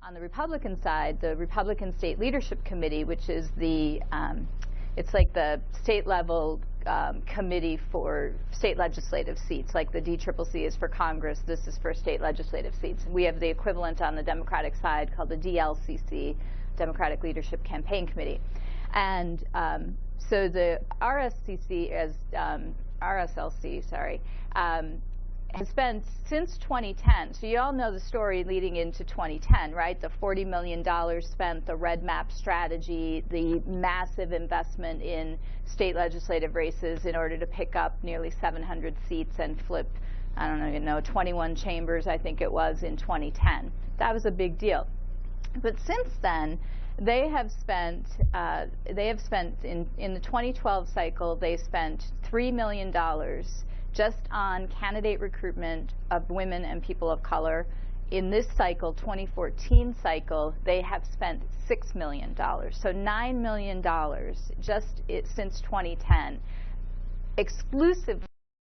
On the Republican side, the Republican State Leadership Committee, which is it's like the state level committee for state legislative seats, like the DCCC is for Congress, this is for state legislative seats. We have the equivalent on the Democratic side called the DLCC, Democratic Leadership Campaign Committee. And so the RSLC, has spent since 2010, so you all know the story leading into 2010, right? The $40 million spent, the Red Map strategy, the massive investment in state legislative races in order to pick up nearly 700 seats and flip, I don't even know, 21 chambers, I think it was, in 2010. That was a big deal. But since then, they have spent in the 2012 cycle, they spent $3 million just on candidate recruitment of women and people of color. In this cycle, 2014 cycle, they have spent $6 million. So $9 million since 2010, exclusively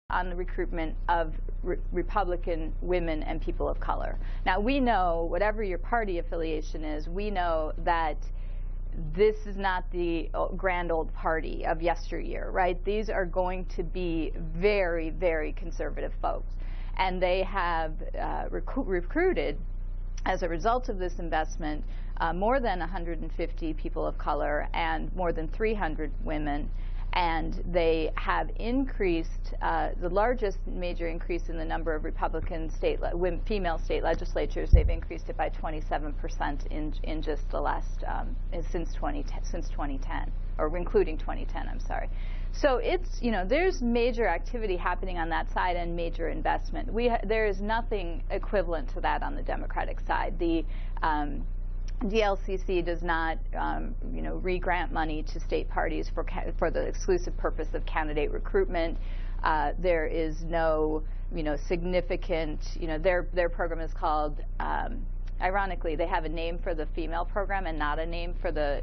on the recruitment of Republican women and people of color. Now, we know, whatever your party affiliation is, we know that this is not the grand old party of yesteryear, right? These are going to be very, very conservative folks. And they have recruited, as a result of this investment, more than 150 people of color and more than 300 women. And they have increased, the largest major increase in the number of Republican female state legislatures. They've increased it by 27% in just the last, since 2010, or including 2010, I'm sorry. So it's, there's major activity happening on that side and major investment. There is nothing equivalent to that on the Democratic side. The DLCC does not, re-grant money to state parties for the exclusive purpose of candidate recruitment. There is no, significant, their program is called, ironically, they have a name for the female program and not a name for the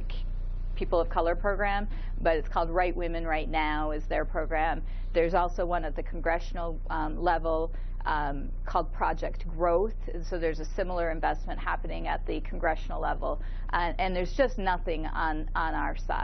people of color program, but it's called Right Women Right Now is their program. There's also one at the congressional level called Project Growth. So there's a similar investment happening at the congressional level. And there's just nothing on our side.